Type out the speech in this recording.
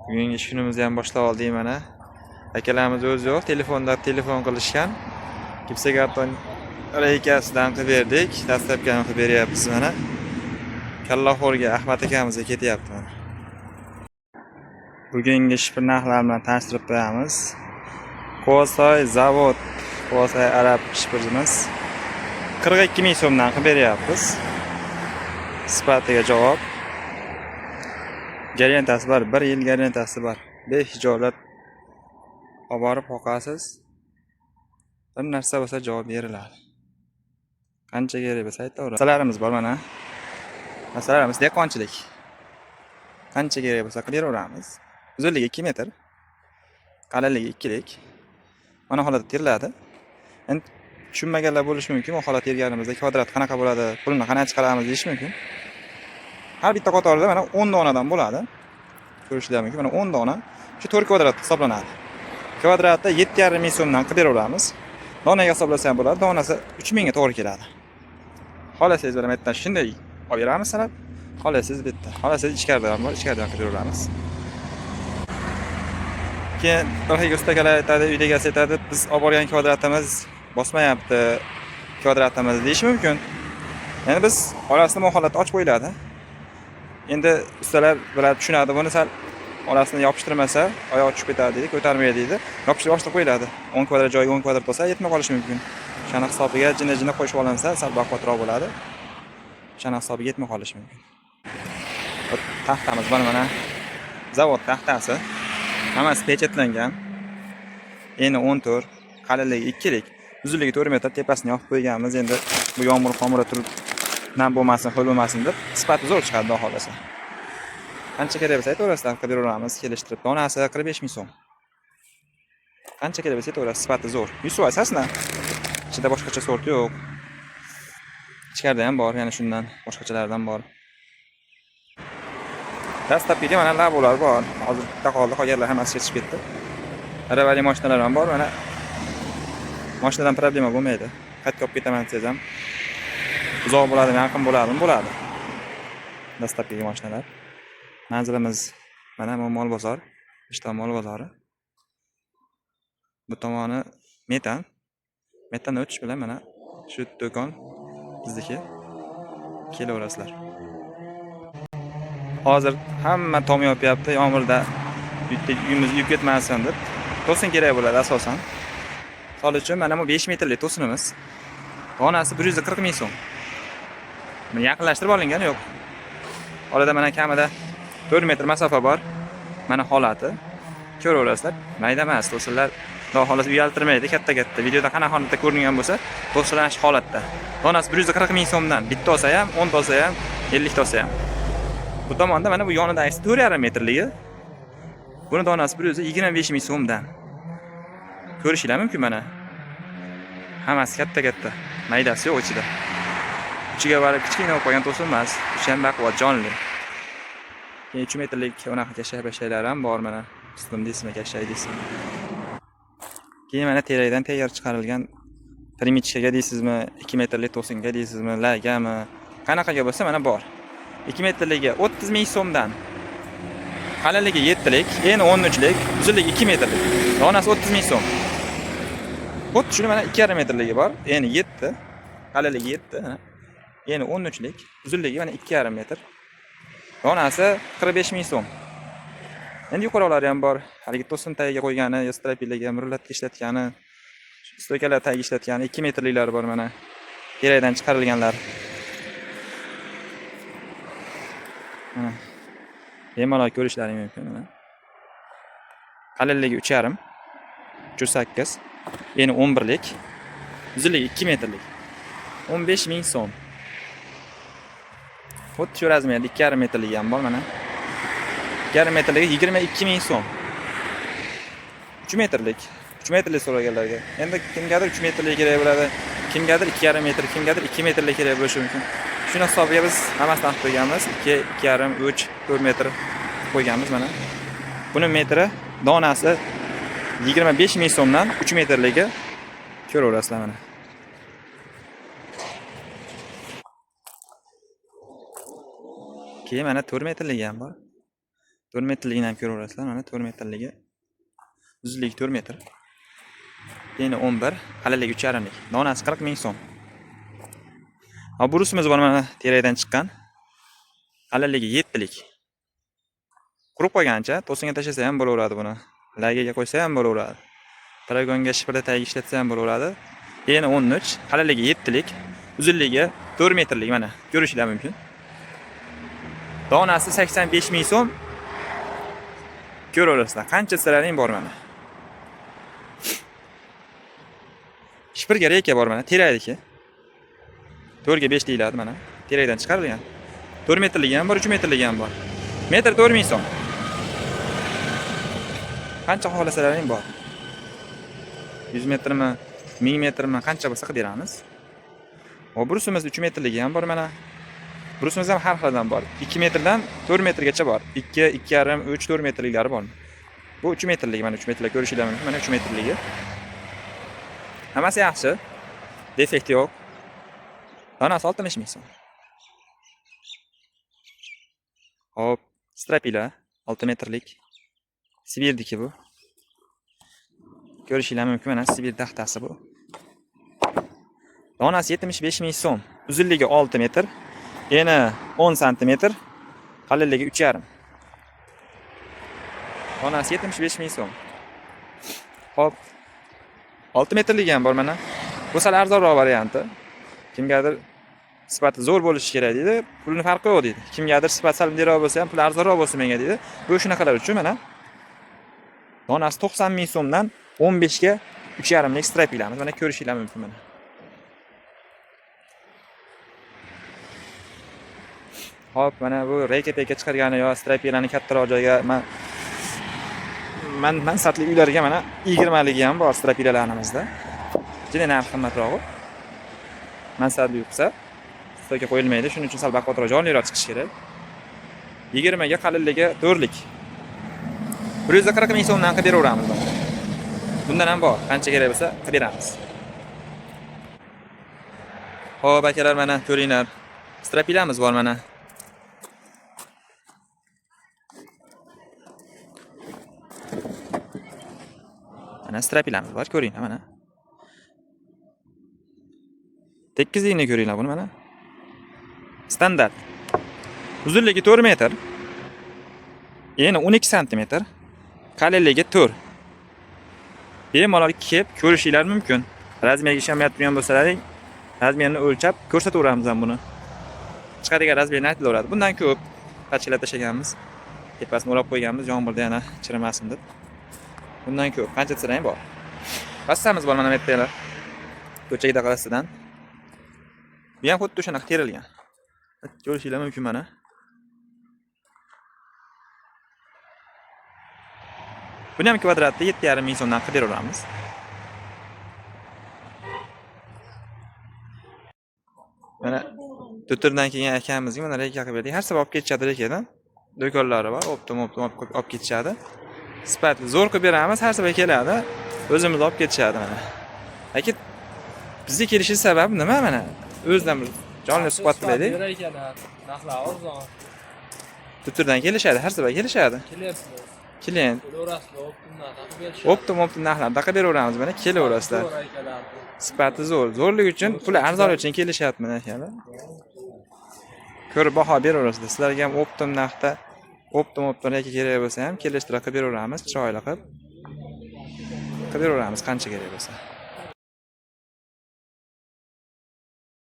Bugungi ish kunimizni ham boshlab oldik mana. Akalarimiz o'zi yo'q, telefon qilishgan. Gipsakarton reykasidan qilib berdik. Dastlabkani qilib beryapmiz mana. Kallaxo'rga Ahmad akamizga ketyapti mana. Bugungi ish narxlari bilan tanishtirib qo'yamiz. Qo'soy zavod, Qo'soy Arab ishbilarmonimiz 42 ming so'mdan qilib beryapmiz. Sifatiga javob. Garantiyasi bor, 1 yil garantiyasi bor. Behijolat olib borib qo'yasiz. Bir narsa bo'lsa javob beriladi. Qancha kerak bo'lsa aytaveramiz. Masalarimiz bor mana. Masalarimiz dehqonchilik. Qancha kerak bo'lsa qilib beraveramiz. Uzunligi 2 metr, qalinligi 2 lik. Mana holatda teriladi. Endi tushunmaganlar bo'lishi mumkin. Bu holat terganimizda kvadrat qanaqa bo'ladi, pulni qanaqa chiqaramiz deyish mumkin. Har bitta qatorda mana 10 donadan bo'ladi. Ko'rishlar mumkin. Mana 10 dona shu 4 kvadrat hisoblanadi. Kvadratda 7,5 ming so'mdan qilib beraveramiz. Donaga hisoblasa ham bo'ladi. Donasi 3 mingga to'g'ri keladi. Xohlasangiz mana bu yerdan shunday olib beramiz sanab. Xohlasangiz bitta. Xohlasangiz ichkaridan bor, ichkaridan qilib beraveramiz. Keyin bir ustakalar aytadi, uydagi aytadi, biz olib borgan kvadratimiz bosmayapti. Kvadratimiz deyish mumkin. Ya'ni biz orasini bu holatda ochib qo'yiladi. Endi ustalar bilan tushunadi, buni sal orasini yopishtirmasa, oyoq tushib ketadi deydi, ko'tarmaydi deydi. Yopishtirib ochib qo'yiladi. 10 kvadrat joyga 10 kvadrat bo'lsa, yetmay qolishi mumkin. Shana hisobiga jina qo'yib olinsa, sal baquvvatroq bo'ladi. Shana hisobiga yetmay qolishi mumkin. Taxtamiz bor mana. Zavod taxtasi. Hammasi pechatlangan. Eni 14, qalinligi 2 lik, uzunligi 4 metr, tepasini yopib qo'yganmiz. Endi bu yomg'ir turib nam bo'lmasin, ho'l bo'lmasin deb sifati zo'r chiqadi, xudo xolasa. Qancha kerak bo'lsa aytaverasizlar, qilib beraveramiz, kelishtirib. Donasi 45 ming so'm. Qancha kerak bo'lsa aytaverasiz, sifati zo'r. 100% asasna. Ichida boshqacha sort yo'q. Ichkarida ham bor, ya'ni shundan boshqachalardan bor. Dastlabki mana labolar bor. Hozir bitta qoldi, qolganlar hammasi ketib ketdi. Aravali mashinalar ham bor, mana. Mashinadan problema bo'lmaydi. Qaytib olib ketaman desangiz ham uzoq bo'ladimi, yaqin bo'ladimi? Bo'ladi. Dastlabki mashinalar. Manzilimiz mana bu mol bozor, ishton mol bozori. Bu tomoni metan. Metan o'tish bilan mana shu do'kon bizniki. Kelaverasizlar. Hozir hamma tom yopyapti, yomg'irda uyimiz yuvib ketmasin deb. To'sin kerak bo'ladi asosan. Misol uchun mana bu 5 metrlik to'sinimiz. Donasi 140 ming so'm. Buni yaqinlashtirib olingani yo'q. Orada mana kamida 4 metr masofa bor. Mana holati. Ko'raverasizlar. Mayda emas, to'sinlar xudo xolasa uyaltirmaydi, katta-katta. Videoda qanaqa holatda ko'ringan bo'lsa, to'sinlar shu holatda. Donasi 140 ming so'mdan. Bitta olsa ham, 10 ta olsa ham, 50 ta olsa ham. Bu tomonda mana bu yonidagi 4,5 metrligi. Buni donasi 125 ming so'mdan. Ko'rishinglar mumkin mana. Hammasi katta-katta. Maydasi yo'q ichida. Ichiga borib kichkina olib qo'ygan to'sin emas. Ichi ham baquvvat, jonli. 3 metrlik unaqa kashaylar ham bor mana. Ustim deysizmi, kashay deysizmi. Keyin mana terakdan tayyor chiqarilgan primichkaga deysizmi, 2 metrlik to'singa deysizmi, lagami, qanaqaga bo'lsa mana bor. 2 metrligi 30 ming so'mdan. Qalinligi 7 lik, eni 13 lik, uzunligi 2 metrlik. Donasi 30 ming so'm. Xuddi shuni mana 2,5 metrligi bor, eni 7, qalinligi 7, eni 13 lik, uzunligi mana 2,5 metr. Donasi 45 ming so'm. Endi yuqorilari ham bor. Haligi to'sin tagiga qo'ygani, yostrapilaga, murlatga ishlatgani, stoykalar tagiga ishlatgani 2 metrliklari bor mana. Kerakdan chiqarilganlar. Mana. Bemalol ko'rishlaring mumkin mana. Qalinligi 3,5, 308, eni 11 lik, uzunligi 2 metrlik. 15 ming so'm. Xuddi shu razmerda 2,5 metrligi ham bor mana. 2,5 metrligi 22 ming so'm. 3 metrlik. 3 metrlik so'raganlarga. Endi kimgadir 3 metrlik kerak bo'ladi, kimgadir 2,5 metr, kimgadir 2 metrlik kerak bo'lishi mumkin. Shuni hisobiga biz hammasidan qilib qo'yganmiz. 2, 2,5, 3, 4 metr qo'yganmiz mana. Buni metri donasi 25 ming so'mdan 3 metrligi ko'raverasizlar mana. Keyin mana 4 metrligi ham bor. 4 metrligini ham ko'raverasizlar. Mana 4 metrligi. Uzunligi 4 metr. Eni 11, qalinligi 3,5 lik. Donasi 40 ming so'm. Ha, burusimiz bor mana terakdan chiqqan. Qalinligi 7 lik. Qurib qo'ygancha to'singa tashlasa ham bo'laveradi buni. Lagaga qo'ysa ham bo'laveradi. Paragonga shipirda tagiga ishlatsa ham bo'laveradi. Eni 13, qalinligi 7 lik, uzunligi 4 metrlik mana ko'rishinglar mumkin. Donasi 85 ming so'm. Ko'raverasizlar, qancha siralaring bor mana. Shipirga reka bor mana, terakniki. 4 ga 5 deyiladi mana. Terakdan chiqarilgan. 4 metrligi ham bor, 3 metrligi ham bor. Metr 4 ming so'm. Qancha xohlasalaring bor. 100 metrmi, 1000 metrmi, qancha bo'lsa qilib beramiz. O burusimiz 3 metrligi ham bor mana. Burusimiz ham har xildan bor. 2 metrdan 4 metrgacha bor. 2, 2,5, 3, 4 metrliklari bor. Bu 3 metrlik, mana 3 metrlik ko'rishinglar mumkin. Mana 3 metrligi. Hammasi yaxshi. Defekt yo'q. Donasi 60 ming so'm. Hop, strapila 6 metrlik. Sibirdiki bu. Ko'rishinglar mumkin, mana Sibir taxtasi bu. Donasi 75 ming so'm. Uzunligi 6 metr, eni 10 sm, qalinligi 3,5. Donasi 75 ming so'm. Hop. 6 metrligi ham bor mana. Bu sal arzonroq varianti. Kimgadir sifati zo'r bo'lishi kerak deydi, pulning farqi yo'q deydi. Kimgadir sifat sal mundayroq bo'lsa ham, pul arzonroq bo'lsa menga deydi. Bu shunaqalar uchun mana. Donasi 90 ming so'mdan 15 ga 3,5 lik strapilamiz. Mana ko'rishinglar mumkin mana. Hop, mana bu reka-peka chiqargani yo strapilarni kattaroq joyga mansabli uylarga mana 20 ligi ham bor strapilalarimizda. Juda narx qimmatroq. Mansabli bo'lsa stokka qo'yilmaydi. Shuning uchun sal baquvvatroq jonliroq chiqish kerak. 20 ga qalinligi 4 lik. 140 ming so'mdan qilib beraveramiz. Bundan ham bor. Qancha kerak bo'lsa qilib beramiz. Xo'p, akalar mana ko'ringlar. Strapilamiz bor mana. Mana strapilamiz bor, ko'ringlar mana. Tekizlikni ko'ringlar buni mana. Standart. Uzunligi 4 metr. Eni 12 sm. Qalinligi 4. Bemalol kelib ko'rishinglar mumkin. Razmerga ishonmayotgan turgan bo'lsalaring, razmerni o'lchab ko'rsataveramiz ham buni. Chiqadigan razmerni aytilaveradi. Bundan ko'p pachkalar tashlaganmiz. Tepasini o'rab qo'yganmiz, yomg'irda yana chirimasin deb. Bundan ko'p qancha sirang bor. Passamiz bor mana bu yerdalar. Ko'chagida qarasidan. Bu ham xuddi shunaqa terilgan. Ko'rishinglar mumkin mana. Buni ham kvadratda 7,5 ming so'mdan qilib beraveramiz. Mana To'tirdan kelgan akamizga mana reka qilib berdik. Har sabab olib ketishadi rekadan. Do'konlari bor, optim olib ketishadi. Sifatli zo'r qilib beramiz, har sabab keladi. O'zimiz olib ketishadi mana. Lekin bizga kelishi sabab nima mana? O'zdan jonli suhbat qilaylik. Narxlar arzon. To'tirdan kelishadi, har sabab kelishadi. Kelyapsiz. Keling. Optim narxlar taqib beraveramiz mana, kelaverasizlar. Sifati zo'r. Zo'rlik uchun, pul arzon uchun kelishyapti mana akalar. Ko'rib baho beraverasizlar. Sizlarga ham optim narxda, optim yoki kerak bo'lsa ham kelishtirib qilib beraveramiz, chiroyli qilib beraveramiz qancha kerak bo'lsa.